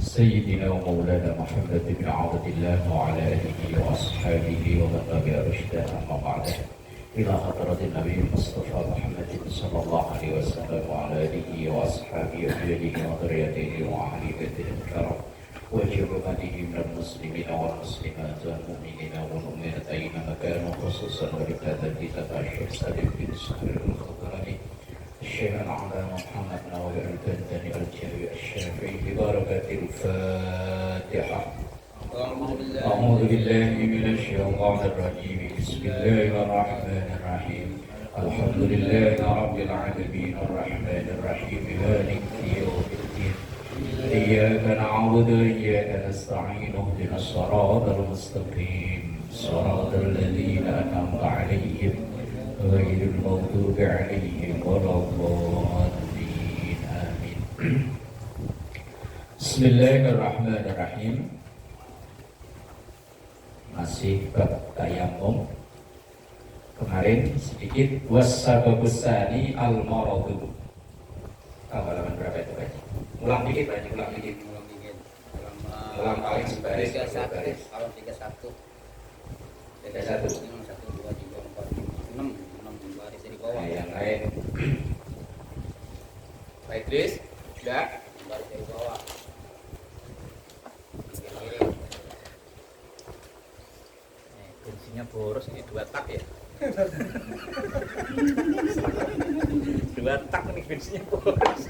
سيدنا ومولانا محمد بن عبد الله وعلى آله وأصحابه ومن تبع رشده أما بعد إلى حضرة النبي المصطفى محمد صلى الله عليه وسلم وعلى آله وأصحابه وأهله وذريته وأهل بيته الكرام وجماعته من المسلمين والمسلمات والمؤمنين والمؤمنات أينما كانوا خصوصا ولهذا كتاب الشيخ سالم بن سهل الخضراني الشيخ العلامة محمد ناصر البنداني الجامع الشافعي ببركة الفاتحة. أعوذ بالله من الشيطان الرجيم بسم الله الرحمن الرحيم الحمد لله رب العالمين الرحمن الرحيم مالك يوم الدين إياك نعبد وإياك نستعين اهدنا الصراط المستقيم صراط الذين أنعمت عليهم غير المغضوب عليهم ولا الضالين آمين. بسم الله الرحمن الرحيم. Masih bab tayamum. Kemarin sedikit wasababusani al-maradu. Halaman berapa itu Pak? Ulang dikit Pak, ulang dikit. Ulang paling sebaris, baris. Kalau 31. 31. 1 2 3 4 5 6 baris dari bawah. Nah, yang lain. Pak Idris, sudah? Baris dari bawah. Bensinnya boros ini 2 tak ya. 2 tak nih bensinnya boros.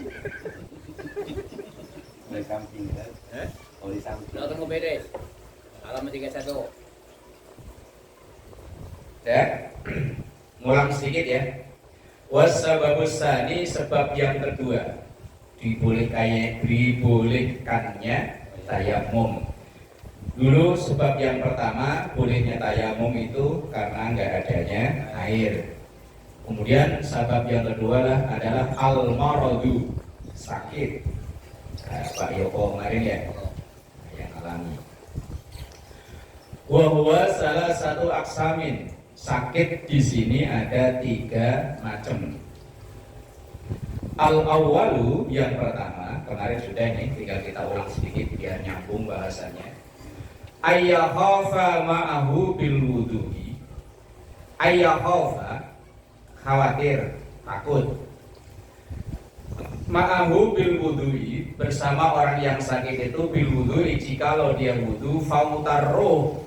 Di samping kan? Oh di samping. Udah tunggu beres. Halaman 31. Ya. Ngulang sedikit ya. Wasababusani sebab yang kedua dibolehkannya tayamum. Dulu sebab yang pertama bolehnya tayamum itu karena nggak adanya air. Kemudian sebab yang kedua adalah al-maradu, sakit. Nah, Pak Yoko kemarin ya yang alami. Wahwa salah satu aksamin, sakit di sini ada 3 macam. Al-awwalu yang pertama, kemarin sudah ini, tinggal kita ulang sedikit biar nyambung bahasanya. Ayyakhafa ma'ahu bil wudu'i. Ayyakhafa, khawatir, takut. Ma'ahu bil wudu'i, bersama orang yang sakit itu bil wudu'i, jikalau dia wudu fautar roh,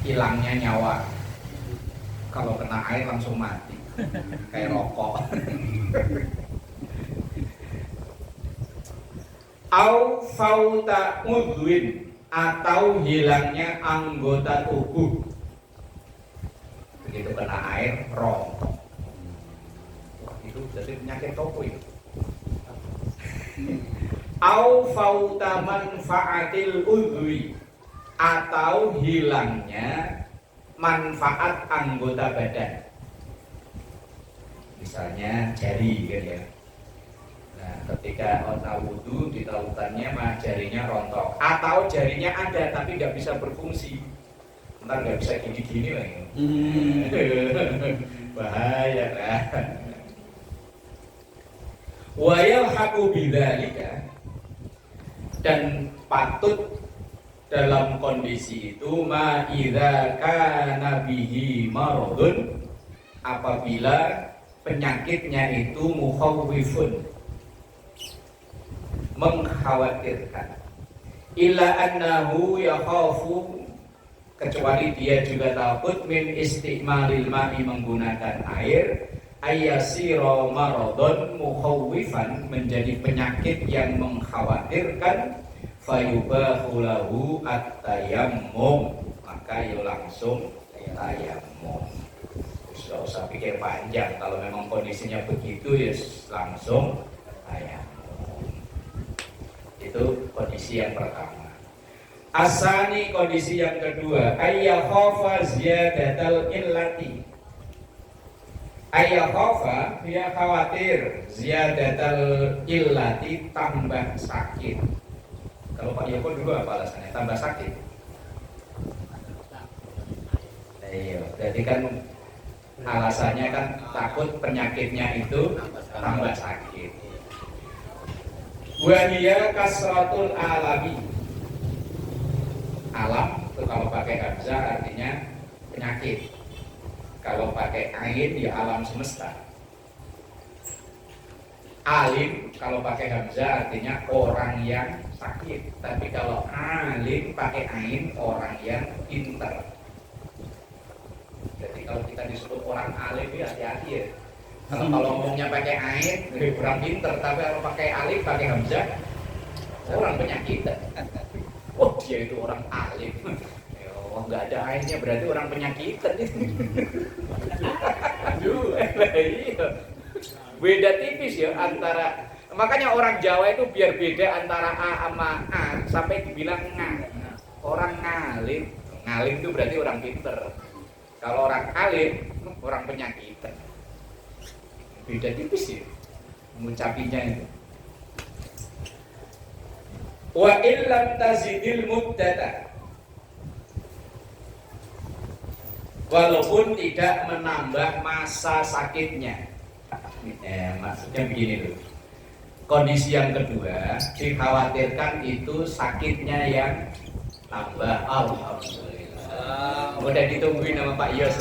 hilangnya nyawa. Kalau kena air langsung mati, kayak rokok. Au fauta udwin, atau hilangnya anggota tubuh. Begitu kena air rontok. Wah, itu jadi penyakit toko itu. Au fauta manfaatil udwi, atau hilangnya manfaat anggota badan. Misalnya jari kan ya. Nah, ketika orang wudu di tautannya mah jarinya rontok, atau jarinya ada tapi nggak bisa berfungsi, ntar nggak bisa gini-gini lagi. Bahaya kan. Wayal haku bidzalika, dan patut dalam kondisi itu ma idza kana bihi maradun, apabila penyakitnya itu mukhawwifun, mengkhawatirkan, illa annahu yakhafu, kecuali dia juga takut min isti'malil ma'i, menggunakan air, ayyasira maradun mukhawwifan, menjadi penyakit yang mengkhawatirkan, fayubahu lahu at-tayammum, maka ya langsung tayamum. Tidak usah pikir panjang, kalau memang kondisinya begitu ya langsung tayamum. Itu kondisi yang pertama. Asani, kondisi yang kedua, ayyakhafa ziyadatal illati. Ayyakhafa, dia khawatir ziyadatal illati, tambah sakit. Kalau Pak Yoko dulu apa alasannya? Tambah sakit. Iya, jadi kan alasannya kan takut penyakitnya itu tambah sakit. Wahia kasratul alami. Alam itu kalau pakai hamzah artinya penyakit. Kalau pakai ain ya alam semesta. Alim kalau pakai hamzah artinya orang yang sakit. Tapi kalau alim pakai ain orang yang pintar. Jadi kalau kita disebut orang alim ya hati-hati ya. Kalau ngomongnya pakai ain kurang pintar. Tapi kalau pakai alim pakai hamzah orang penyakitan. Oh dia itu orang alim. Oh nggak ada ainnya berarti orang penyakitan itu. Aduh, iya. Beda tipis ya antara, makanya orang Jawa itu biar beda antara A sama A sampai dibilang nga. Orang ngalim, ngalim itu berarti orang pinter. Kalau orang alim, orang penyakitan. Beda tipis ya mengucapinya itu. Wa illam tazidil muddata, walaupun tidak menambah masa sakitnya. Maksudnya begini loh. Kondisi yang kedua dikhawatirkan itu sakitnya yang tambah. Alhamdulillah. Udah ditungguin sama Pak Yos,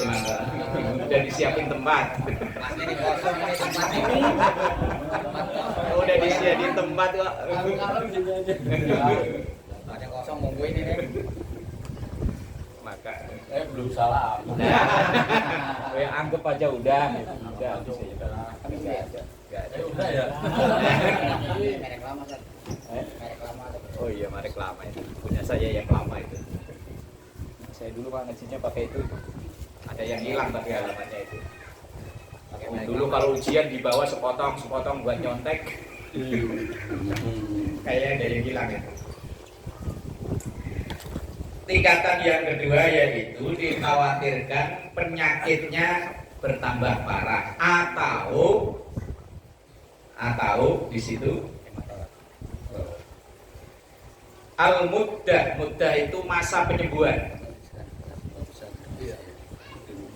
udah disiapin tempat. Udah disiapin tempat kok. Ada kosong mau gue ini nih. Maka belum salah. ya anggap aja udah bisa juga. Udah ya. Merek lama kan? Merek lama. Oh iya merek lama itu. Punya saya yang lama itu. Saya dulu Pak ngajinya pakai itu. Ada yang hilang tapi halamannya itu. Dulu kalau ujian dibawa sepotong buat nyontek. Kayaknya ada yang hilang itu. Tingkatan yang kedua yaitu dikhawatirkan penyakitnya bertambah parah atau di situ muddah itu masa penyembuhan.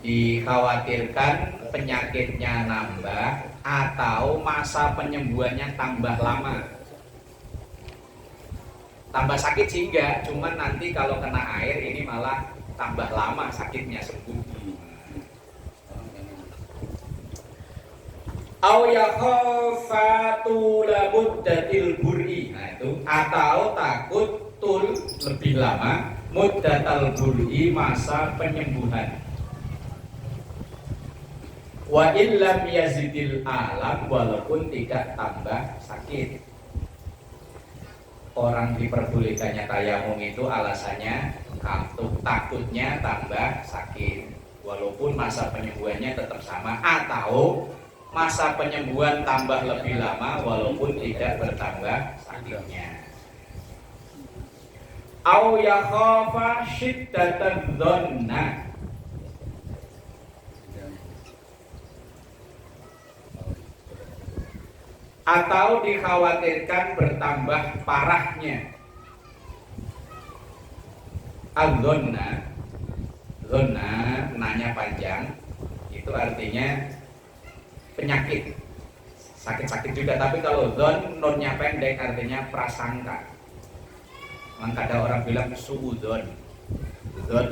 Dikhawatirkan penyakitnya nambah atau masa penyembuhannya tambah lama. Tambah sakit sih enggak, cuman nanti kalau kena air ini malah tambah lama sakitnya sembuh. Au yakhafatu labuddatil bur'i. Nah itu atau takut tul lebih lama muddatal bur'i masa penyembuhan. Wa illam yazidil alam walaupun tidak tambah sakit. Orang diperbolehkannya tayamum itu alasannya takutnya tambah sakit walaupun masa penyembuhannya tetap sama, atau masa penyembuhan tambah lebih lama walaupun tidak bertambah sakitnya. Au yakhafa syiddatan dhanna, atau dikhawatirkan bertambah parahnya. Al-dhonna, nanya panjang, itu artinya penyakit, sakit-sakit juga. Tapi kalau dhon, nonnya pendek artinya prasangka. Maka ada orang bilang suudon. Dhon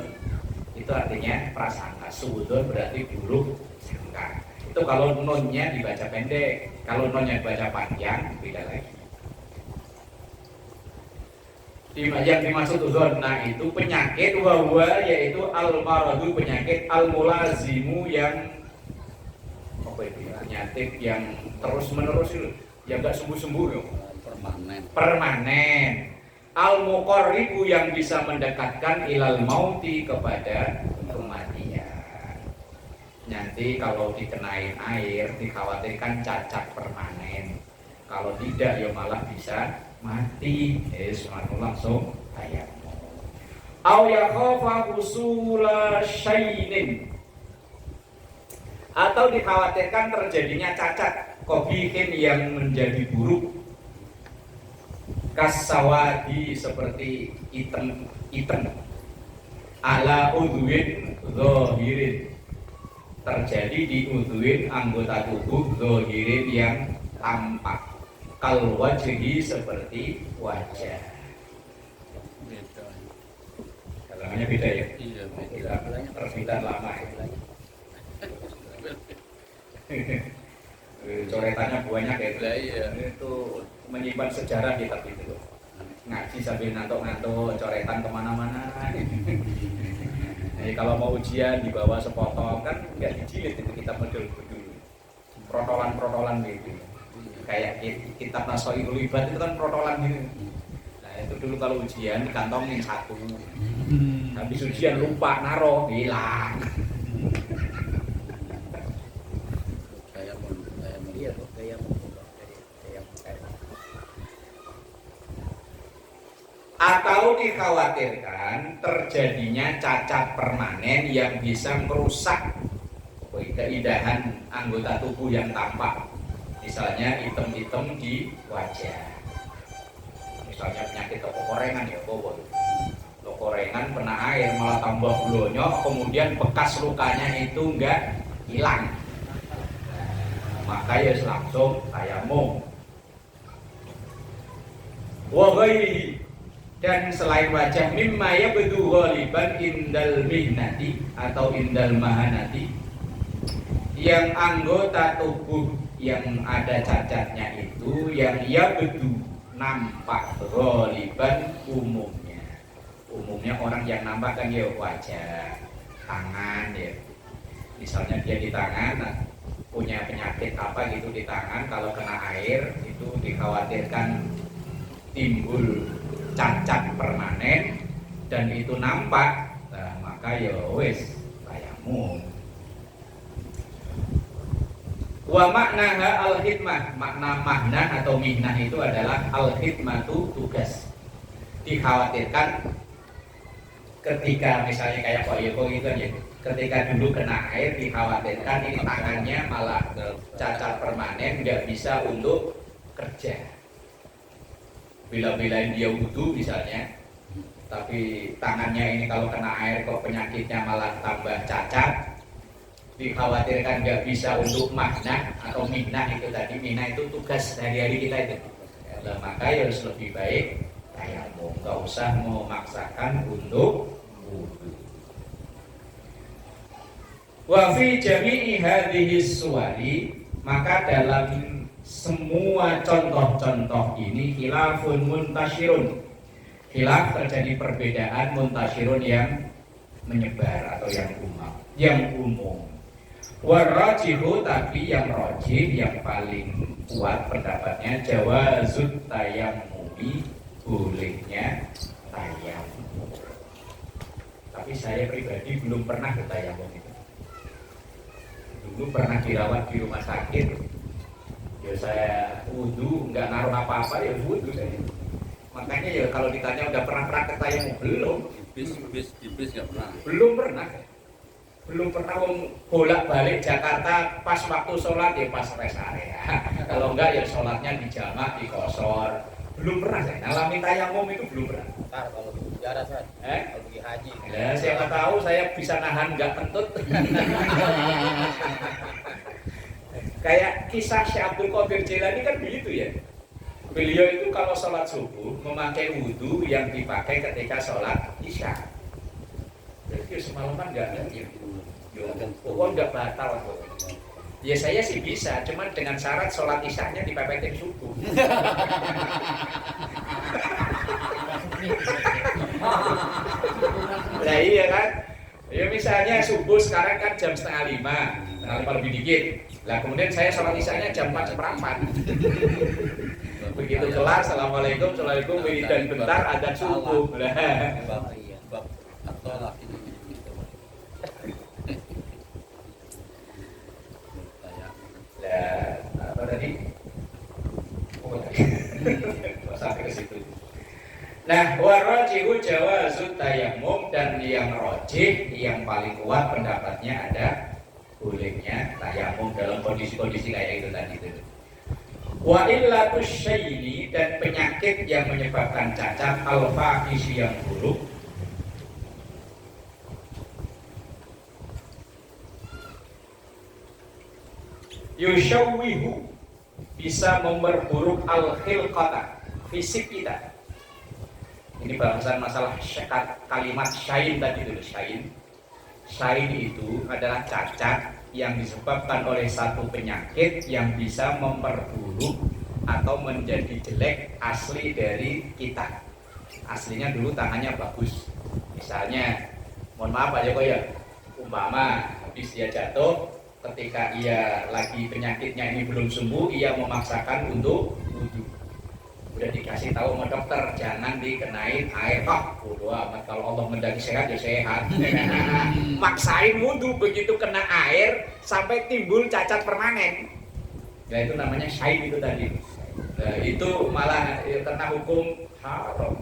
itu artinya prasangka, suudon berarti buruk sangka. Itu kalau nonnya dibaca pendek, kalau nonnya dibaca panjang beda lagi. Yang dimaksud dzonna itu penyakit, wahwa yaitu al-maradu, penyakit al-mulazimu yang apa itu ya? Penyakit yang terus menerus itu, yang enggak sembuh-sembuh ya. Permanen. Al-muqarribu yang bisa mendekatkan ilal mauti, kepada kematian. Nanti kalau dikenain air dikhawatirkan cacat permanen. Kalau tidak ya malah bisa mati. Langsung tayamum. Au yakhafa husula syainin, atau dikhawatirkan terjadinya cacat qabihin yang menjadi buruk. Kasawadi, seperti item ala udwin zahirin, terjadi di udwin anggota tubuh zahirin yang tampak. Kal wajhi seperti wajah. Beda. Namanya beda ya? Iya, beda. Kita terbitan lama ya. Coretannya banyak ya. Lah iya. Itu menyimpan sejarah kitab itu. Ngaji sambil ngantuk-ngantuk, coretan kemana-mana. Jadi kalau mau ujian dibawa sepotong kan nggak dijilid itu kitab model dulu. Protolan-protolan gitu. Kayak kitab Nasoirul Ibad itu kan protolan gitu. Nah itu dulu kalau ujian dikantongin satu. Habis ujian lupa naruh, hilang. Iya tuh gaya Atau dikhawatirkan terjadinya cacat permanen yang bisa merusak keindahan anggota tubuh yang tampak. Misalnya item-item di wajah. Misalnya penyakit korengan ya, korengan kena air malah tambah blonyok, kemudian bekas lukanya itu enggak hilang. Maka ya langsung tayamum. Wa ghairihi, dan selain wajah mimma yabdu ghaliban indal mihnati atau indal mahanati, yang anggota tubuh yang ada cacatnya itu yang yabdu nampak ghaliban umumnya orang yang nampak kan ya wajah, tangan ya. Misalnya dia di tangan punya penyakit apa gitu di tangan, kalau kena air itu dikhawatirkan timbul cacat permanen dan itu nampak, nah, maka ya wis tayamum. Wa maknaha al-hikmah, makna mahna atau mihnah itu adalah al-hikmatu tugas. Dikhawatirkan ketika misalnya kayak Pak Yoko gitu ya, ketika dulu kena air dikhawatirkan ini tangannya malah cacat permanen, nggak bisa untuk kerja. Bila-bilain dia wudhu misalnya, tapi tangannya ini kalau kena air kok penyakitnya malah tambah cacat, dikhawatirkan nggak bisa untuk mahna atau mihnah itu tadi. Mihnah itu tugas hari-hari kita itu. Nah, maka harus lebih baik tayamum, nggak usah memaksakan untuk wudhu. Wa fi jami'i hadhihi suwari, maka dalam semua contoh-contoh ini khilafun muntashirun. Khilaf terjadi perbedaan muntashirun yang menyebar atau yang umum. Warajihu, tapi yang rajih yang paling kuat pendapatnya jawazut tayammumi, bolehnya tayamum. Tapi saya pribadi belum pernah bertayamum itu. Dulu pernah dirawat di rumah sakit, ya saya wudhu nggak naruh apa-apa ya wudhu saya. Makanya ya kalau ditanya udah pernah praktek tayamum, belum. Di bis nggak pernah. Belum pernah bolak-balik Jakarta pas waktu sholat ya pas rest area. Kalau enggak ya sholatnya di jamak, di qashar. Belum pernah saya ngalami tayamum itu, belum pernah. Ntar kalau pergi ziarah San, kalau pergi haji. Ya siapa tahu saya bisa nahan nggak kentut. Kayak kisah Syekh Abdul Qadir Jailani kan begitu ya. Beliau itu kalau sholat subuh memakai wudhu yang dipakai ketika sholat isya. Jadi semalaman nggak ada ya. Pokoknya nggak batal. Ya saya sih bisa, cuman dengan syarat sholat isyanya dipepetin subuh. Nah iya kan. Ya misalnya subuh sekarang kan jam 4:30, 4:30 lebih dikit. Lah kemudian saya sholat isyanya jam 4:04. Begitu kelar, assalamualaikum, wiridan bentar, adzan subuh. Bab atolak ini. Apa tadi? Sampai ke situ. Nah, warajihu jawazut tayammum, dan yang rajih yang paling kuat pendapatnya ada bolehnya tayamum dalam kondisi-kondisi kayak itu tadi itu. Wa illatus syai'i, dan penyakit yang menyebabkan cacat al-fahish yang buruk, yushawwihu, bisa memperburuk al-khilqata, fisik kita. Ini bahasan masalah kalimat syain tadi dulu. Syain itu adalah cacat yang disebabkan oleh satu penyakit yang bisa memperburuk atau menjadi jelek asli dari kita. Aslinya dulu tangannya bagus. Misalnya, mohon maaf Pak Joko ya, umpama habis dia jatuh, ketika ia lagi penyakitnya ini belum sembuh, ia memaksakan untuk wudhu. Udah dikasih tahu sama dokter, jangan dikenain air. Bodoh amat, kalau Allah mendaki sehat ya sehat. Maksain wudhu, begitu kena air sampai timbul cacat permanen. Nah itu namanya syain itu tadi. Nah, itu malah kena hukum haram.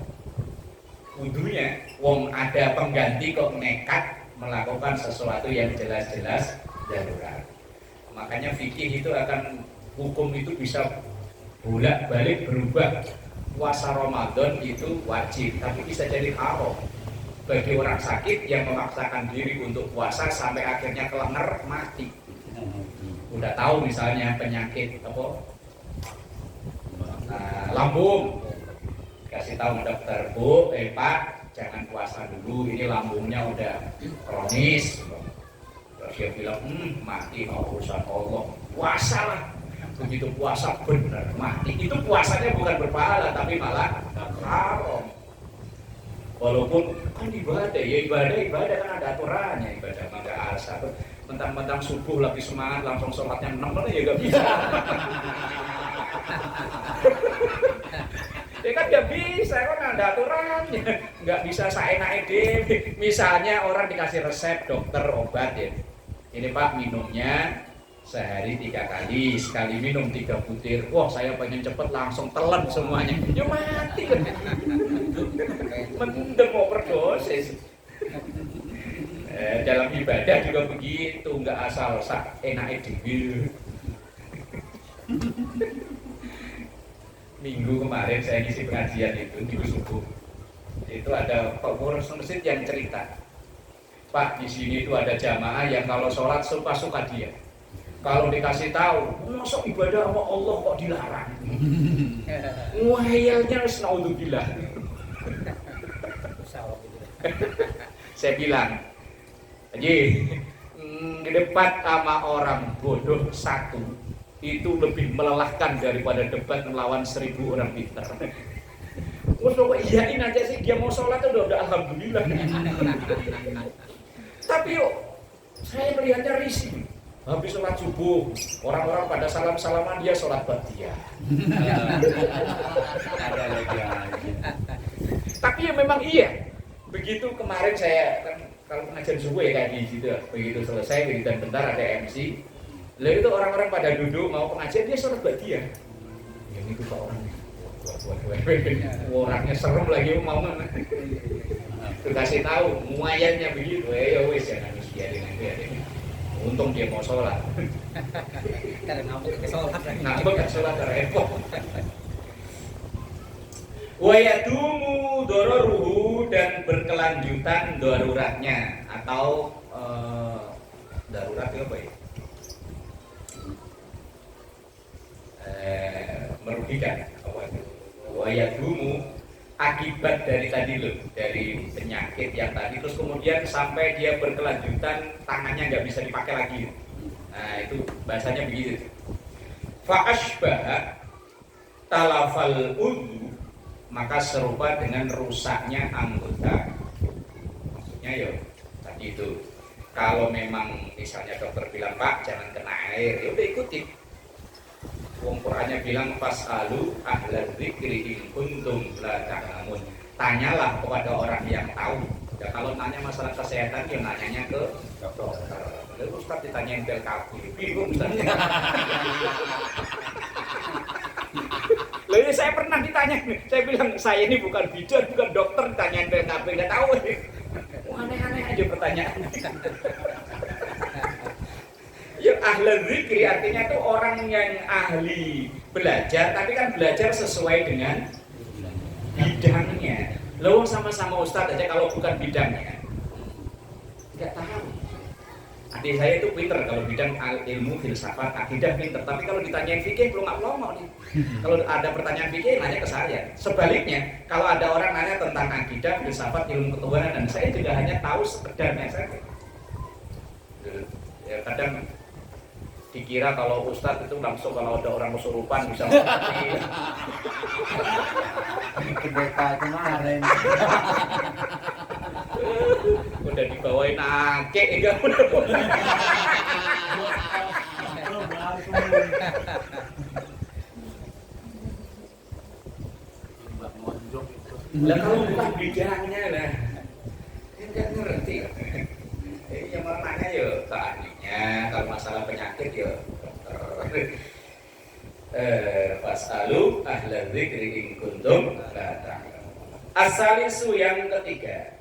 Wudhunya, wong ada pengganti kok nekat melakukan sesuatu yang jelas-jelas darurat. Makanya fikih itu akan, hukum itu bisa bolak-balik berubah. Puasa Ramadan itu wajib, tapi bisa jadi haram bagi orang sakit yang memaksakan diri untuk puasa sampai akhirnya kelenger mati. Udah tahu misalnya penyakit apa? Lambung. Kasih tahu dokter, Bu, Pak, jangan puasa dulu, ini lambungnya udah kronis. Terus dia bilang, mati urusan Allah, puasa lah. Begitu puasa benar mati. Itu puasanya bukan berpahala, tapi malah haram. Walaupun kan ibadah, ya ibadah kan ada aturannya, ibadah maka asa. Mentang-mentang subuh lagi semangat langsung sholatnya 6 ya gak bisa. Ya kan gak bisa, kan ada aturannya. Gak bisa seenaknya deh. Misalnya orang dikasih resep dokter obat ya, ini Pak minumnya sehari 3 kali, sekali minum 3 butir. Wah saya pengen cepet langsung telan semuanya. Ya mati kan. Mendem overdosis. Dalam ibadah juga begitu, nggak asal enaknya dewi. Minggu kemarin saya ngisi pengajian itu di subuh. Itu ada pengurus masjid yang cerita, Pak di sini itu ada jamaah yang kalau sholat suka-suka dia. Kalau dikasih tahu, masuk ibadah sama Allah kok dilarang. Wahayalnya naudzubillah. Saya bilang, Haji, debat sama orang bodoh satu itu lebih melelahkan daripada debat melawan 1000 orang pintar. Terus kok iyain aja sih, dia mau sholat udah alhamdulillah. Tapi yuk, saya melihatnya risih. Habis sholat subuh, orang-orang pada salam-salaman, dia sholat ba'diyah. Ada lagi aja. Tapi ya memang iya. Begitu kemarin saya kan kalau pengajian subuh ya kayak gitu. Begitu selesai wiridan bentar ada MC. Lalu itu orang-orang pada duduk mau pengajian, dia sholat ba'diyah. Yang itu Pak orangnya serem lagi mau mana. Dikasih tahu muayannya begitu. Ya wis ya nangis biarin aja. Untung dia mau sholat. Karena ngambek ke sholat lagi. Ngambek ke sholat repot. Wa yadumu dararuhu, dan berkelanjutan daruratnya atau darurat itu apa ya? Merugikan apa itu? Wa yadumu, akibat dari tadi loh, dari penyakit yang tadi, terus kemudian sampai dia berkelanjutan tangannya nggak bisa dipakai lagi. Nah itu bahasanya begitu. Fa'ashbaha talafal udhu, maka serupa dengan rusaknya anggota. Maksudnya ya tadi itu, kalau memang misalnya dokter bilang Pak jangan kena air, ya udah ikuti. Wong Qur'annya bilang fasalu ahlan dzikri in kuntum la ta'lamun. Tanyalah kepada orang yang tahu. Ya kalau nanya masalah kesehatan ya nanyanya ke dokter. Lalu Ustaz ditanyain bel kaki, bingung Ustaz. Lalu saya pernah ditanya, saya bilang saya ini bukan bidan, bukan dokter, ditanyain bel kaki, nggak tahu. Aneh-aneh aja pertanyaan. Yang ahli zikri artinya itu orang yang ahli belajar, tapi kan belajar sesuai dengan bidangnya. Lalu sama-sama ustadz aja kalau bukan bidangnya nggak tahu. Ada Adik saya itu pinter kalau bidang ilmu filsafat, akidah pinter. Tapi kalau ditanyain fikih belum pelongo nih. Kalau ada pertanyaan fikih nanya ke saya. Sebaliknya, kalau ada orang nanya tentang akidah, filsafat, ilmu ketuhanan, dan saya juga hanya tahu sekedarnya saja. Ya, kadang dikira kalau ustadz itu langsung kalau ada orang kesurupan bisa mengerti. Kedeka kemarin. Udah dibawain akek enggak udah. Lah kalau bukan bidangnya lah, enggak ngerti. Yang mau nanya ya ke ahlinya, kalau masalah penyakit ya dokter. Fasalu ahla dzikri in kuntum la ta'lamun. Asalisu yang ketiga,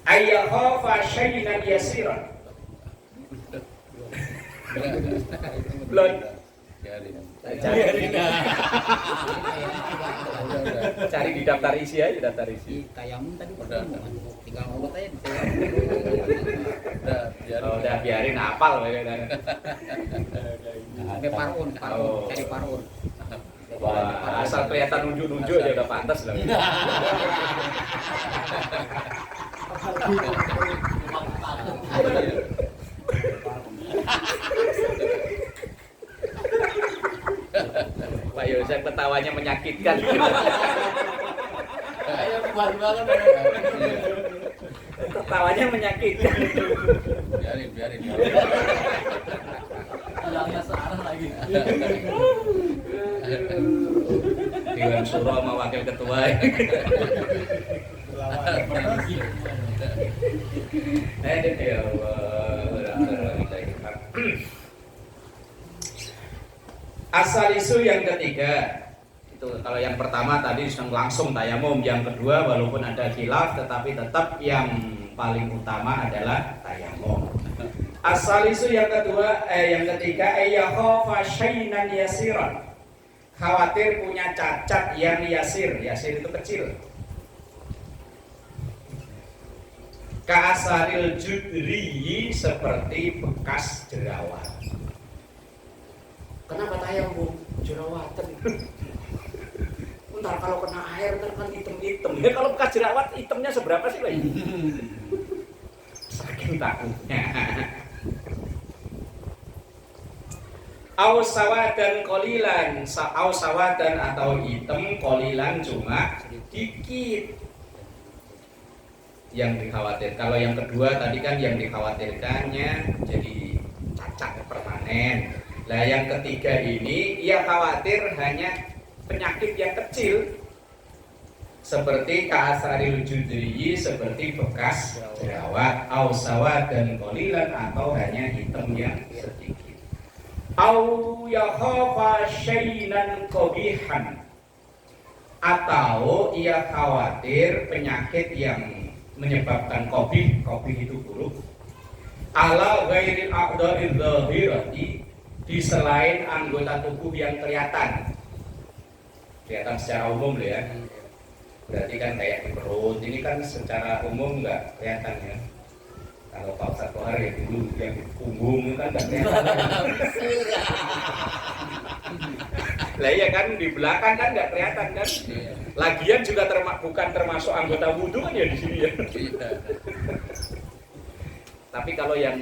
ayyakhafa syai'an yasiran. Belum. Cari di daftar isi aja, daftar isi. Tayamum tadi udah tinggal ngurut aja. Udah biarin hafal mereka. Sampai parun, cari parun. Wah, asal kelihatan nunjuk-nunjuk aja udah pantas lah. Pak Yosef ketawanya menyakitkan. Ketawanya menyakitkan. Biarin. Bilangnya searah lagi. Dewan Suro sama wakil ketua. Ya Allah. Asal isu yang ketiga itu kalau yang pertama tadi langsung tayamum, yang kedua walaupun ada khilaf tetapi tetap yang paling utama adalah tayamum. Asal isu yang kedua yang ketiga ayyakhafa syai'an yasiran. Khawatir punya cacat yang yasir itu kecil. Ka'asaril judri seperti bekas jerawat. Kenapa tayamum? Jerawatan. Ntar kalau kena air ntar kan hitam-hitam. Ya kalau bekas jerawat hitamnya seberapa sih lagi? Saking takutnya. Ausawadan kolilan, ausawadan atau hitam kolilan cuma sedikit. Yang dikhawatir. Kalau yang kedua tadi kan yang dikhawatirkannya jadi cacat permanen. Nah yang ketiga ini ia khawatir hanya penyakit yang kecil seperti ka'asaril judri, seperti bekas jerawat, ausawat dan kolilan atau hanya hitam yang sedikit. Au yakhafa syai'an qabihan, atau ia khawatir penyakit yang menyebabkan qabih itu buruk, ala ghairil a'dha'il zahirati, di selain anggota tubuh yang kelihatan secara umum loh ya. Berarti kan kayak di perut ini kan secara umum nggak kelihatan ya. Kalau Pak Ustadz Kohar ya dulu yang di punggung kan nggak kelihatan. Lah iya kan di belakang kan nggak kelihatan kan. Lagian juga bukan termasuk anggota wudhu kan ya di sini ya. Tapi kalau yang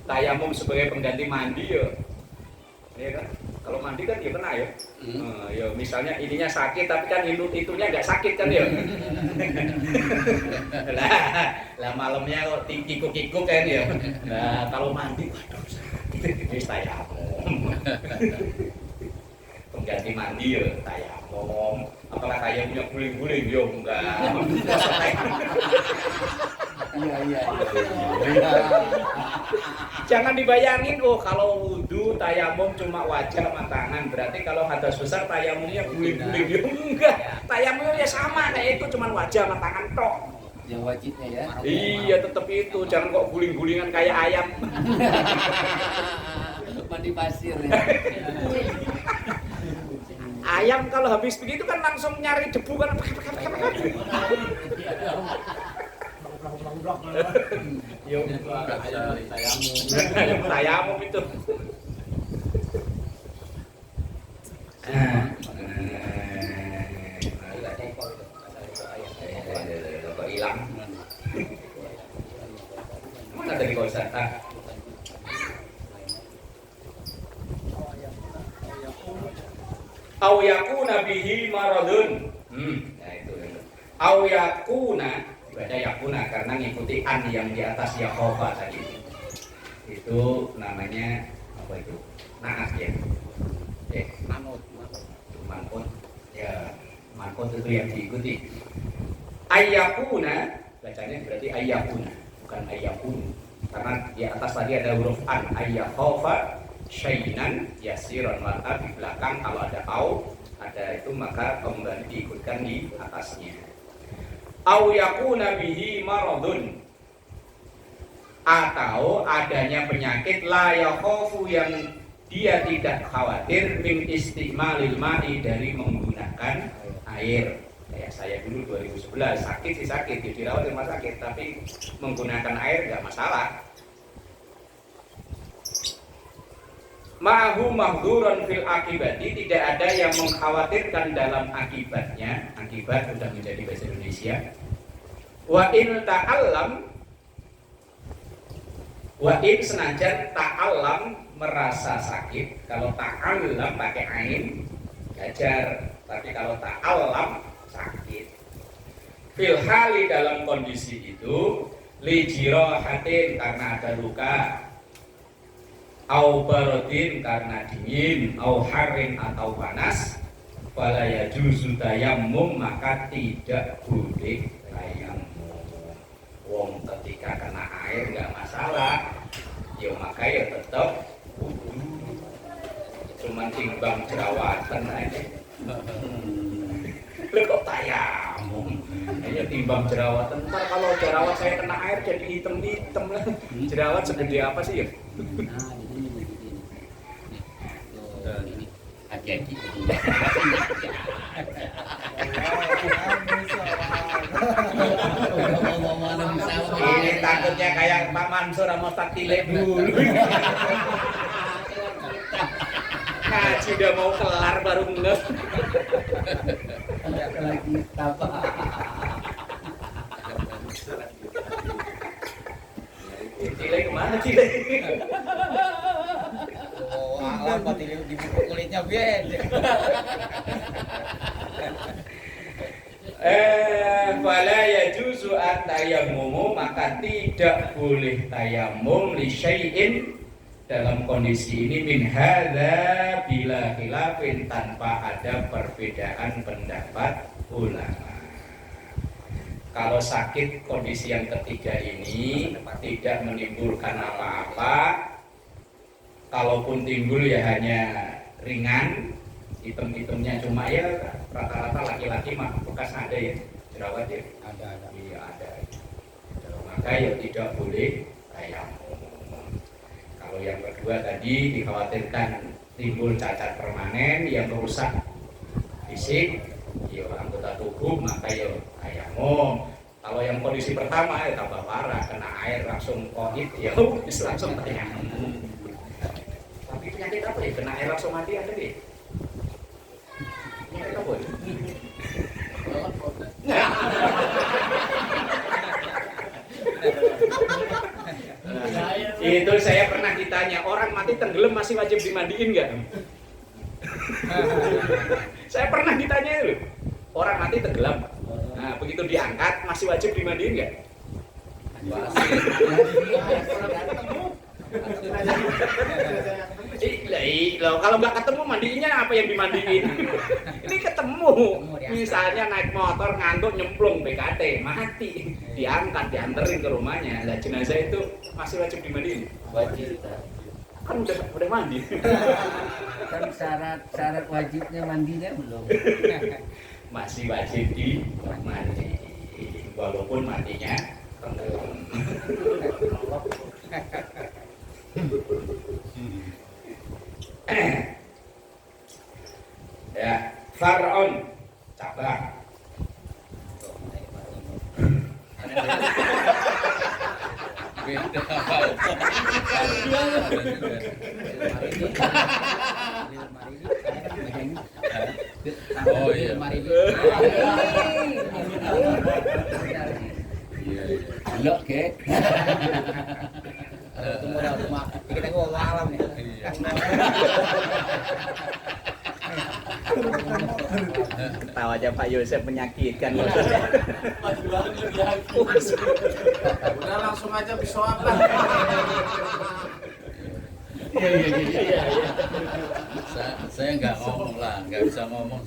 tayamum sebagai pengganti mandi ya kan? Kalau mandi kan dia kena ya. Ya misalnya ininya sakit tapi kan itunya nggak sakit kan ya. lah malamnya kok kikuk-kikuk kan ya. Nah kalau mandi waduh sakit. Ini tayamum. Pengganti mandi ya tayamum. Apakah tayamumnya guling-guling ya enggak. Iya. Jangan dibayangin, kalau wudhu tayamum cuma wajah sama tangan. Berarti kalau hadas besar tayamumnya guling-guling. Ya enggak, tayamumnya sama kayak itu, cuma wajah sama tangan tok. Yang wajibnya ya. Iya tetap itu, jangan kok guling-gulingan kayak ayam. Mandi pasir ya. Ayam kalau habis begitu kan langsung nyari debu kan. Yo, tayamum itu. Kok hilang? Mana tadi kau Ustaz? Au yakuna bihi maradun. Nah itu. Au yakuna, baca yakuna karena ngikuti an yang di atas yakhofa tadi. Itu namanya apa itu? Naat ya. Manpun. Ya, manpun itu yang diikuti. Ayyakuna, bacanya berarti ayyakuna, bukan ayyakun. Karena di atas tadi ada huruf an, ayyakhofa syainan yasiron, maka di belakang kalau ada au ada itu maka kembali diikutkan di atasnya. Au yakuna bihi maradun, atau adanya penyakit la yakhofu yang dia tidak khawatir min istimalil ma'i dari menggunakan air. Kayak saya dulu 2011 sakit sih sakit dirawat di rumah sakit tapi menggunakan air nggak masalah. Ma'hu mahdzurun fil akibati, tidak ada yang mengkhawatirkan dalam akibatnya. Akibat sudah menjadi bahasa Indonesia. Wa in ta'allam, wa in senajan ta'allam merasa sakit. Kalau ta'allam pakai ain belajar, tapi kalau ta'allam sakit. Fil hali dalam kondisi itu li jirahatin karena ada luka, au barodin karena dingin, au harin atau panas, fala yajuzu tayammum maka tidak boleh tayammum. Wong ketika kena air nggak masalah, ya maka ya tetap wudu. Cuman timbang jerawatan aja. Lu kok tayammum? Hanya timbang jerawatan. Ntar kalau jerawat saya kena air jadi hitam-hitam. Jerawat segede apa sih ya? Ini hati-hati. Ini takutnya kayak Pak Mansur sama Ustaz Tilek dulu. Ngaji udah mau kelar baru ngeh. Lagi apa? Tilek kemana Tilek? Oh, alam pati di buku kulitnya beda. Fala yajuzu at-tayammum, maka tidak boleh tayamum li syai'in dalam kondisi ini min hadza bila khilafin, tanpa ada perbedaan pendapat ulama. Kalau sakit kondisi yang ketiga ini tidak menimbulkan apa-apa, kalaupun timbul ya hanya ringan, hitam-hitamnya cuma ya rata-rata laki-laki mah bekas ada ya jerawat ya. Ada. Iya ada. Maka ya tidak boleh tayamum. Kalau yang kedua tadi dikhawatirkan timbul cacat permanen yang merusak fisik, ya anggota tubuh, maka ya tayamum. Kalau yang kondisi pertama ya tambah parah, kena air langsung COVID ya langsung tayamum. Tapi penyakit apa ya? Kena air langsung mati ada deh. Penyakit apa ya? Itu saya pernah ditanya, orang mati tenggelam masih wajib dimandiin nggak? Saya pernah ditanya itu, orang mati tenggelam, nah begitu diangkat masih wajib dimandiin nggak? Loh, kalau nggak ketemu mandiinnya apa yang dimandiin? Ini ketemu, misalnya naik motor ngantuk nyemplung BKT mati, diangkat dianterin ke rumahnya, lah jenazah itu masih wajib dimandiin? Wajib. Kan udah mandi. Kan syarat wajibnya mandinya belum. Masih wajib dimandi walaupun mandinya tenggelam. Ya, Faraon cabang. Oh, iya. Lo ke? Tunggu dah cuma kita gua malam nih. Iya. Tahu aja Pak Yosef menyakitkan. Udah langsung aja bisoan lah. Iya. Saya nggak ngomong lah, nggak bisa ngomong.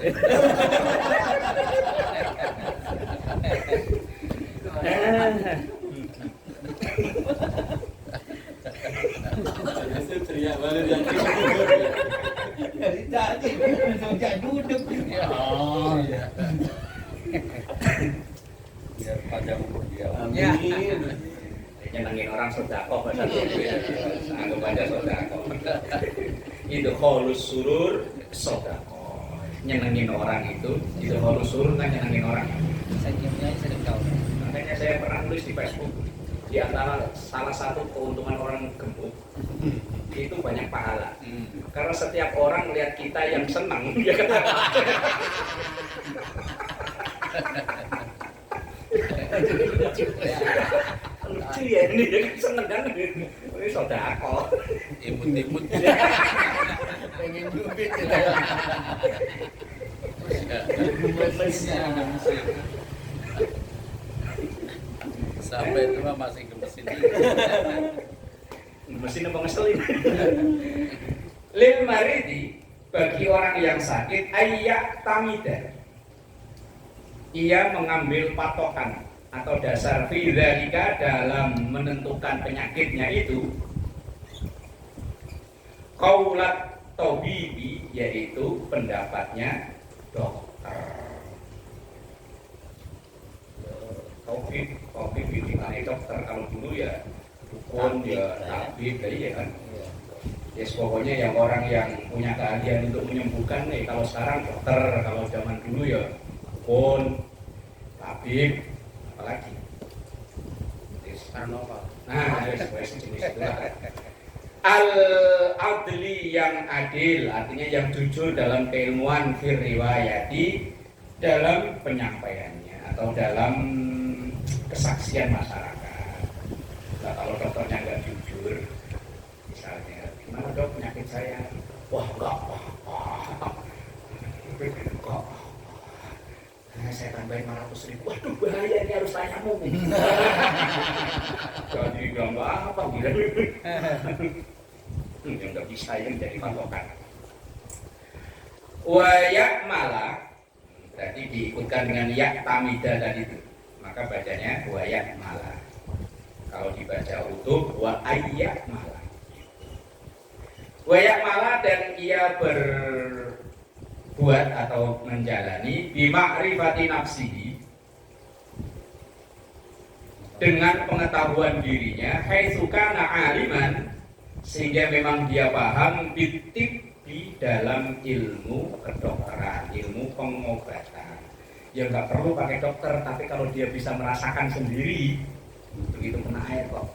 Dari tadi sejak duduk. Ya, iya. Biar panjang umur dia. Amin. Nyenengin orang sedekah bahasa anggap aja sedekah. Itu kholus surur sedekah. Nyenengin orang itu kholus surur kan nyenengin orang. Saya diamnya aja sedang tahu. Makanya saya pernah tulis di Facebook, di antara salah satu keuntungan orang gemuk itu banyak pahala. Karena setiap orang melihat kita yang senang, dia ketawa. Lucu ya ini, dia seneng kan? Ini sodako. Imut-imut. Pengen duit Sampai itu mah masih gemesin. Mesin apa ngeselin? Lil maridi, bagi orang yang sakit, ayyak tamida, ia mengambil patokan atau dasar fidzalika dalam menentukan penyakitnya itu qaulat tabibi, yaitu pendapatnya dokter. Taubib ini mana dokter, kalau dulu ya dukun, ya tabib, ya kan. Ya pokoknya yang orang yang punya keahlian untuk menyembuhkan nih. Kalau sekarang dokter, kalau zaman dulu ya dukun, tabib, apalagi Karnaval. nah jenis itu lah. Al-adli, yang adil, artinya yang jujur dalam keilmuan, fir riwayati, dalam penyampaiannya atau dalam kesaksian masyarakat. Nah, kalau dokternya nggak jujur, misalnya, gimana dok penyakit saya? Wah, enggak apa-apa. Enggak. Nah, saya tambahin 500.000. Waduh, bahaya, ini harus tanya mu. Jadi bilang enggak apa, gila. Yang nggak bisa yang jadi patokan. Wayak malah, berarti diikutkan dengan yak tamida tadi itu. Maka bacanya wayak malah. Kalau dibaca utuh, wa ayyak malah. Wayak malah, dan ia berbuat atau menjalani bimakrifati nafsihi, dengan pengetahuan dirinya, haitsukana aliman, sehingga memang dia paham bitib di dalam ilmu kedokteran, ilmu pengobatan. Ya nggak perlu pakai dokter, tapi kalau dia bisa merasakan sendiri, begitu kena air kok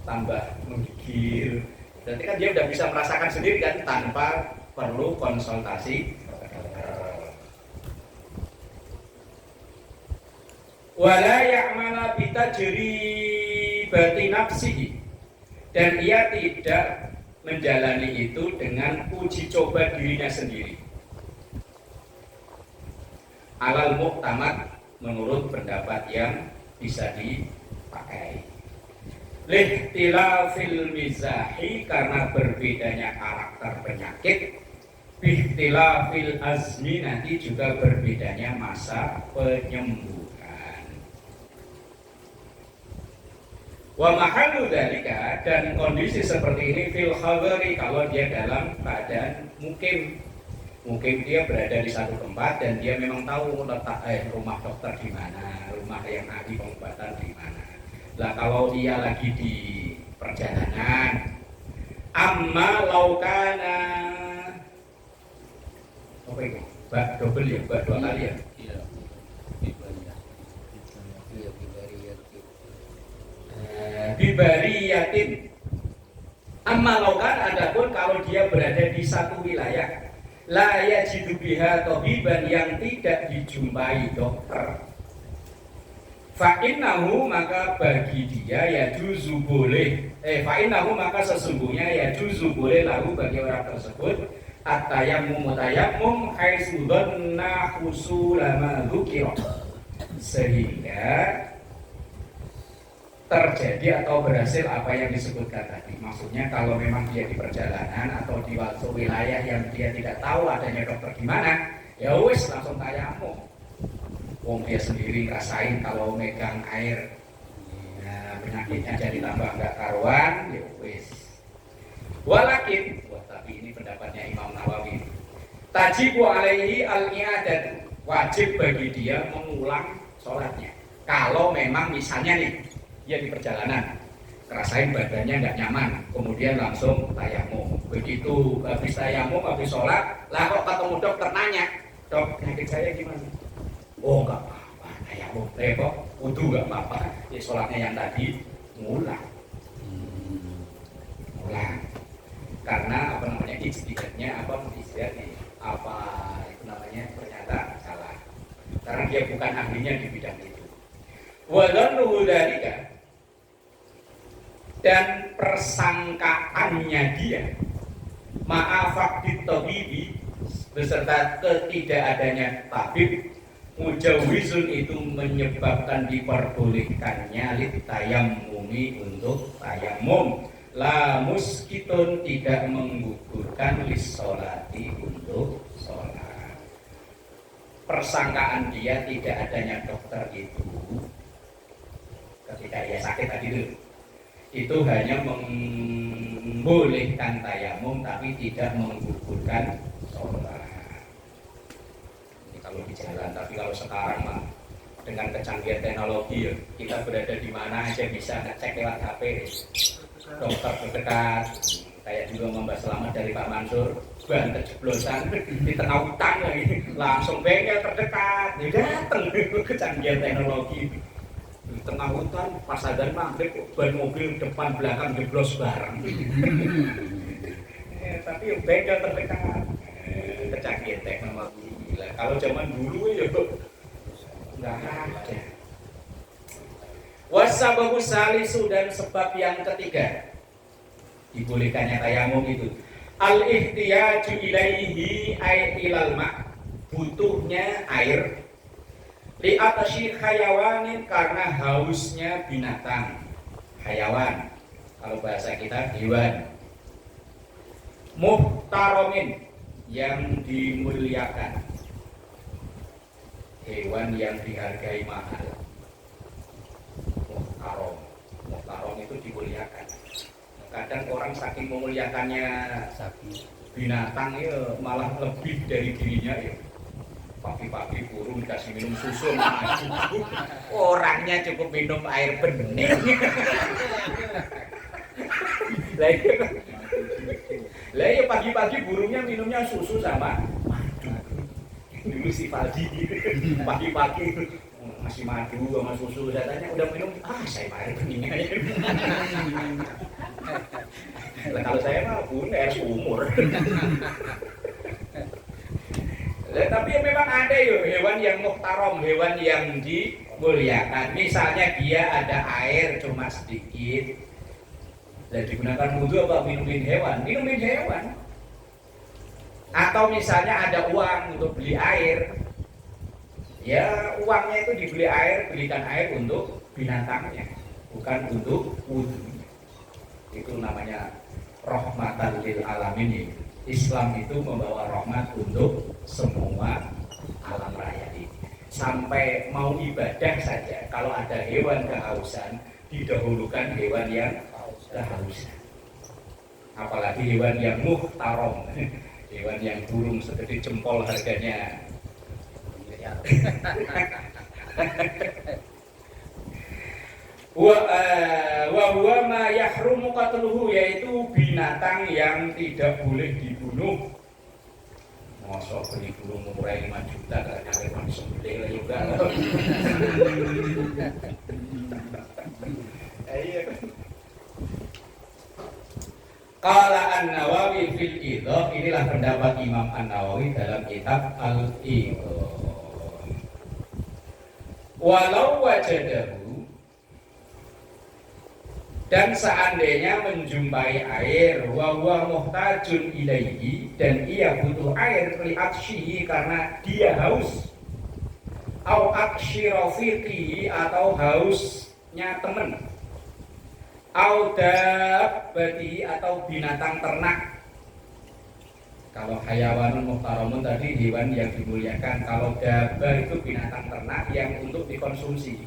tambah menggigil, berarti kan dia udah bisa merasakan sendiri kan, tanpa perlu konsultasi dokter. Wala ya'mala bitajribati nafsihi, dan ia tidak menjalani itu dengan uji coba dirinya sendiri. Alal muqtamad, menurut pendapat yang bisa dipakai. Lihtilafil mizahi, karena berbedanya karakter penyakit. Bihtilafil azmi, nanti juga berbedanya masa penyembuhan. Wa mahallu dzalika, dan kondisi seperti ini fil khawari, kalau dia dalam keadaan mukim dia berada di satu tempat dan dia memang tahu letak rumah dokter di mana, rumah yang ahli pengobatan di mana. Lah kalau dia lagi di perjalanan, amma laukana, apa itu? Bak double ya, bak dua kali ya. Iya. Iya, Bi bibariyatin. Amma laukan, adapun kalau dia berada di satu wilayah, la yajidu biha tabiban, yang tidak dijumpai dokter, fa innahu, maka bagi dia ya juzu boleh, fa innahu, maka sesungguhnya ya juzu boleh lalu bagi orang tersebut at-tayammum tayammum haitsu dhanna husulama dzukira, sehingga terjadi atau berhasil apa yang disebutkan tadi. Maksudnya kalau memang dia di perjalanan atau di waktu wilayah yang dia tidak tahu adanya dokter gimana, ya wis langsung tayamum. Wong dia sendiri rasain kalau megang air, nah, penyakitnya jadi tambah nggak karuan, ya wis. Walakin, tapi ini pendapatnya Imam Nawawi, tajibu alaihi al-i'adat, wajib bagi dia mengulang sholatnya. Kalau memang misalnya nih, dia di perjalanan, ngerasain badannya nggak nyaman, kemudian langsung tayamum. Begitu habis tayamum, habis sholat, lah kok ketemu dokter nanya, dok, penyakit saya gimana? Oh nggak apa-apa, tayamum, kok wudu nggak apa-apa. Ya sholatnya yang tadi ngulang, karena apa namanya ijtihadnya, apa ijtihadnya, apa itu namanya ternyata salah, karena dia bukan ahlinya di bidang itu. Walannuhu dzalika, dan persangkaannya dia ma'afak ditabibi, beserta ketidakadanya tabib, mujawizun, itu menyebabkan diperbolehkannya lit tayammumi, untuk tayamum, la muskitun, tidak menggugurkan lis sholati, untuk sholat. Persangkaan dia tidak adanya dokter itu ketika dia sakit tadi itu hanya membolehkan tayamum tapi tidak menggugurkan sholat. Ini kalau di jalan, tapi kalau sekarang mah dengan kecanggihan teknologi, kita berada di mana aja bisa ngecek lewat HP, dokter terdekat. Kayak juga Mbak Selamat dari Pak Mansur, ban kejeblosan di tengah hutan lagi, langsung bengkel terdekat, datang. Kecanggihan teknologi di tengah hutan, pas adzan maghrib, ban mobil depan belakang jeblos bareng. Tapi bengkel terdekat, kecanggihan teknologi. Kalau zaman dulu ya nggak ada. Wasababu salisu, dan sebab yang ketiga dibolehkannya tayamum itu, al-ihtiyaju ilaihi ay ilal ma', butuhnya air, li atasyi hayawanin, karena hausnya binatang, hayawan, kalau bahasa kita hewan, muhtaromin, yang dimuliakan, hewan yang dihargai mahal. Muhtarom itu dimuliakan. Kadang orang saking memuliakannya sapi, binatang ya malah lebih dari dirinya ya. Pagi-pagi burung dikasih minum susu, orangnya cukup minum air bening. Lah ya pagi-pagi burungnya minumnya susu sama madu. Dulu si Faldi pagi-pagi masih madu sama susu, saya tanya udah minum, saya air bening aja. Nah, kalau saya mah pun air sumur. Tapi memang ada ya hewan yang muhtarom, hewan yang dimuliakan. Misalnya dia ada air cuma sedikit, dan digunakan wudhu apa minumin hewan? Minumin hewan. Atau misalnya ada uang untuk beli air, ya uangnya itu dibeli air, belikan air untuk binatangnya, bukan untuk wudhu. Itu namanya rahmatan lil alamin. Islam itu membawa rahmat untuk semua alam raya ini. Sampai mau ibadah saja, kalau ada hewan kehausan, didahulukan hewan yang kehausan. Apalagi hewan yang muhtarom, hewan yang burung segede jempol harganya. Wa huwa ma yahrumu qatluhu, yaitu binatang yang tidak boleh dibunuh. Masa beli burung murah 5 juta karena memang disembelih juga. Qala An-Nawawi fil Idhah, inilah pendapat Imam An-Nawawi dalam kitab Al-Idhah. Walau wajadahu, dan seandainya menjumpai air, wa huwa muhtajun ilaihi, dan ia butuh air li akshihi karena dia haus, au akshi rafiqihi, atau hausnya teman, au dabbati, atau binatang ternak. Kalau hayawanun muhtaramun tadi hewan yang dimuliakan, kalau dabbah itu binatang ternak yang untuk dikonsumsi.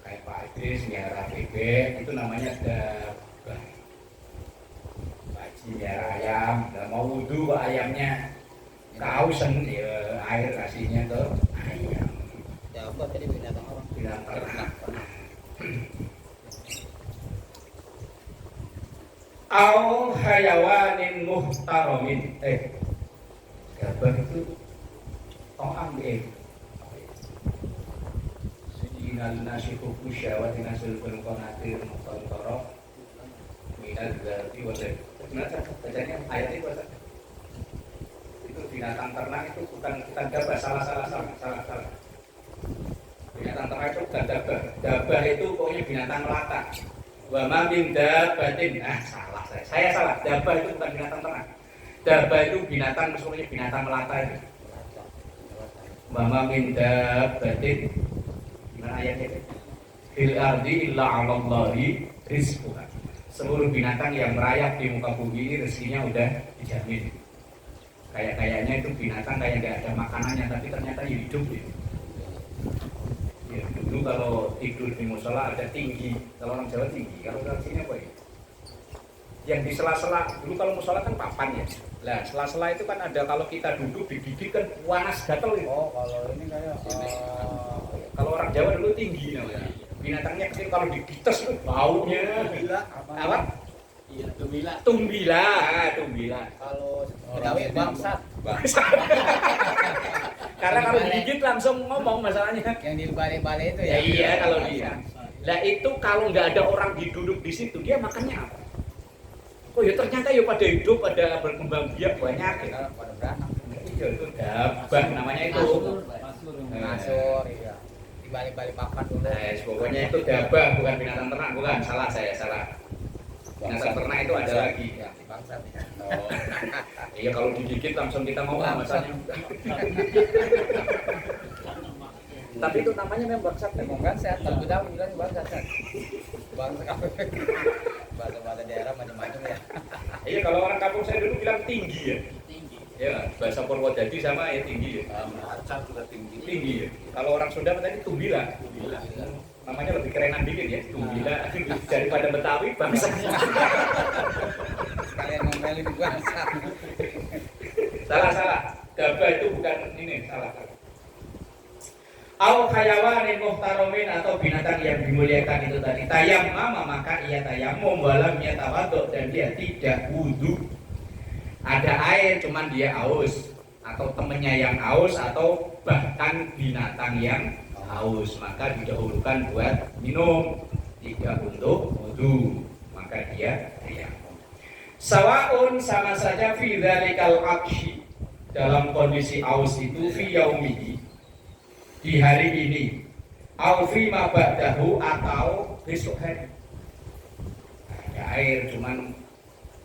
Kayak Pak Idris miara bebek, itu namanya dabbah. Pak Haji miara ayam, nggak mau wudhu kok ayamnya kausen, ya air kasihnya ke ayam. Dabbah tadi binatang apa? Binatang ternak. Au hayawanin muhtaramin. Dabbah itu to'am Sujinal nasiku kusyawati nasil penkonatir muhtantara minal dzati wasai. Gimana bacanya ayat itu? Itu binatang ternak itu bukan dabbah, salah. Binatang ternak itu bukan dabbah. Dabbah itu pokoknya binatang melata. Wa ma min dabbatin. Salah saya salah. Dabbah itu bukan binatang ternak. Dabbah itu binatang, maksudnya binatang melata itu. Wa ma min dabbatin. Gimana ayatnya? Fil ardi illa 'ala Allahi rizquha. Seluruh binatang yang merayap di muka bumi ini rezekinya udah dijamin. Kayaknya itu binatang kayak nggak ada makanannya, tapi ternyata hidup gitu. Ya, dulu kalau tidur di musola ada tinggi, kalau orang Jawa tinggi, kalau orang sini apa ya? Yang di sela-sela, dulu kalau musola kan papan ya. Nah, sela-sela itu kan ada, kalau kita duduk digigit kan panas gatel gitu. Oh, kalau ini kayak Kalau orang Jawa dulu tinggi namanya. Binatangnya kecil, kalau digites itu baunya. Apa? Iya, tumbila. Tumbila. kalau Betawi bangsat. Karena kalau digigit langsung ngomong masalahnya. Yang di balai-balai itu Ya ya. iya kalau dia. Lah itu kalau nggak ada orang duduk di situ, dia makannya apa? Oh ya ternyata ya pada hidup, pada berkembang biak banyak ya. Pada beranak. Iya itu dabbah namanya itu. Ngasur, iya. Di balai-balai papan dulu. Pokoknya itu dabbah, bukan binatang ternak, bukan. Saya salah. Binatang ternak itu ada lagi. Ya, di bangsat ya. Oh. Iya kalau digigit langsung kita ngomong masalahnya. Tapi itu namanya memang bangsat. Memang bangsat, kalau Betawi bilang bangsat. Bangsat apa? Bahasa daerah macam-macam ya. Iya kalau orang kampung saya dulu bilang tinggi ya. Tinggi. Ya bahasa Purwodadi sama ya tinggi ya. Acak juga tinggi. Tinggi ya. Kalau orang Sunda tadi tumbila. Tumbila. Namanya lebih kerenan dikit ya, tumbila daripada Betawi bangsa. Kalian ngomelin bangsat. Salah. Dabbah itu bukan ini, salah. Au hayawanin muhtaramin, atau binatang yang dimuliakan itu tadi. Tayammama, maka ia tayammum walam yatawaddu, dan dia tidak wudu. Ada air cuman dia haus, atau temennya yang haus, atau bahkan binatang yang haus, maka didahulukan buat minum, tidak untuk wudu, maka dia tayammum. Sawaun, sama saja fi dzalikal aksyi, dalam kondisi haus itu, fi yaumihi, di hari ini, au fi ma ba'dahu, atau besok hari. Ada air cuman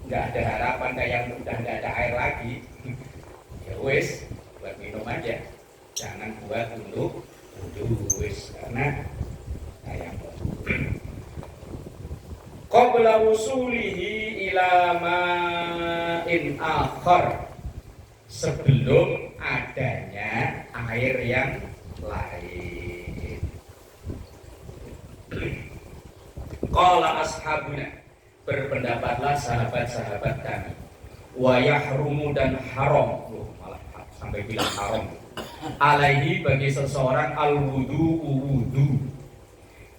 nggak ada harapan, kayak udah nggak ada air lagi. Ya wes, buat minum aja, jangan buat untuk wes, karena tayammum. Qabla wusulihi ila ma'in akhar, sebelum adanya air yang lain. Qala ashabuna, berpendapatlah sahabat-sahabat kami, wa yahrumu, dan haram. Malah sampai bilang haram. Alaihi, bagi seseorang, al-wudu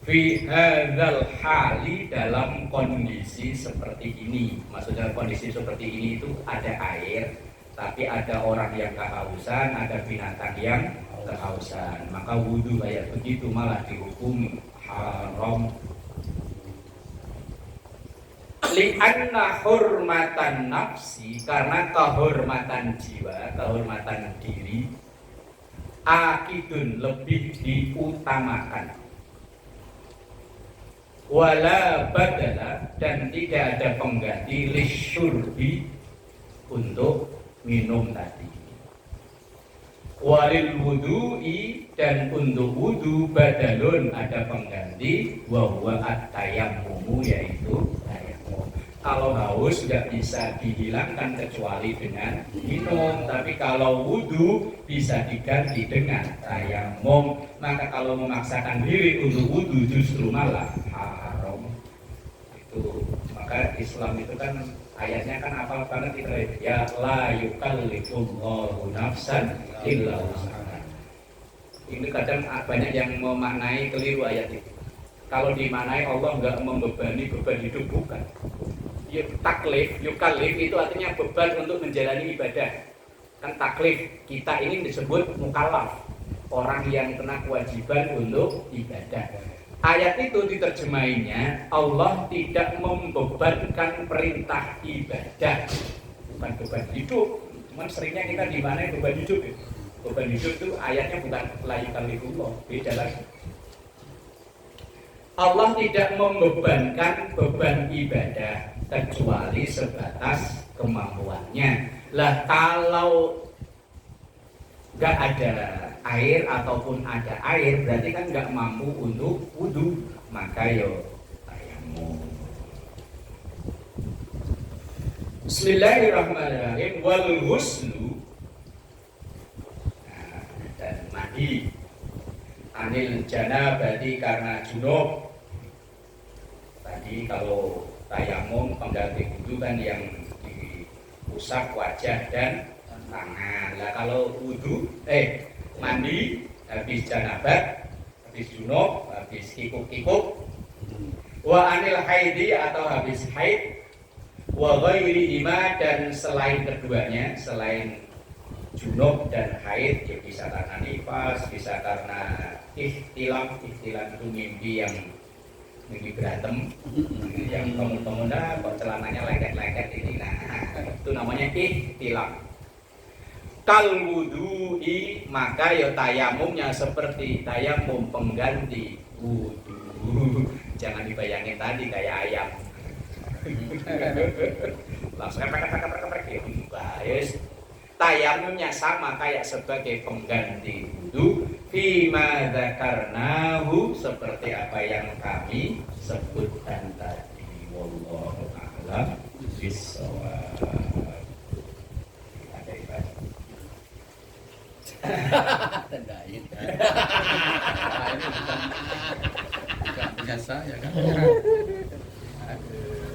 fi hadzal hali, dalam kondisi seperti ini. Maksudnya kondisi seperti ini itu ada air, tapi ada orang yang kehausan, ada binatang yang kehausan, maka wudu kayak begitu malah dihukum haram. Li'anna hurmatan nafsi, karena kehormatan jiwa, kehormatan diri akidun lebih diutamakan. Wala badala, dan tidak ada pengganti lisyurbi untuk minum tadi. Walil wudu'i, dan untuk wudu badalun ada pengganti, wa huwa at-tayammumu, yaitu tayamum. Kalau haus tidak bisa dihilangkan kecuali dengan minum, tapi kalau wudu bisa diganti dengan tayamum. Maka kalau memaksakan diri untuk wudu justru malah haram. Itu maka Islam itu kan ayatnya kan hafal banget itu ya la yukallifullahu nafsan illa wus'aha. Ini kadang banyak yang memaknai keliru ayat itu. Kalau dimaknai Allah enggak membebani beban hidup, bukan. Taklif, yukallif itu artinya beban untuk menjalani ibadah. Kan taklif kita ini disebut mukallaf, orang yang kena kewajiban untuk ibadah. Ayat itu diterjemahinya Allah tidak membebankan perintah ibadah, bukan beban hidup. Cuman seringnya kita dimaknai beban hidup. Beban hidup itu ayatnya bukan la yukallifullah, beda lagi. Allah tidak membebankan beban ibadah kecuali sebatas kemampuannya. Lah kalau nggak ada air ataupun ada air berarti kan nggak mampu untuk wudu, maka yo tayamum. Bismillahirrahmanirrahim. Wal ghuslu, dan mandi anil janabati, karena junub. Tadi kalau tayamum pengganti wudu kan yang diusap wajah dan tangan. Lah kalau wudu mandi habis janabat, habis junub, habis kikuk-kikuk, wa anil haidi, atau habis haid, wa ghairi ima, dan selain keduanya, selain junub dan haid, ya bisa karena nifas, bisa karena ikhtilam. Ikhtilam itu mimpi berantem, yang temen-temen kok celananya lengket-lengket ini, nah itu namanya ikhtilam. Kal wudu'i, maka ya tayamumnya seperti tayamum pengganti wudu. Jangan dibayangin tadi kayak ayam langsung keprek ya. Tayamumnya sama kayak sebagai pengganti wudu. Fima dzakarnahu, seperti apa yang kami sebutkan tadi. Wallahu a'lam bishawab. Ada ibadah. Tendain. Ini bukan punya saya kan. Aduh.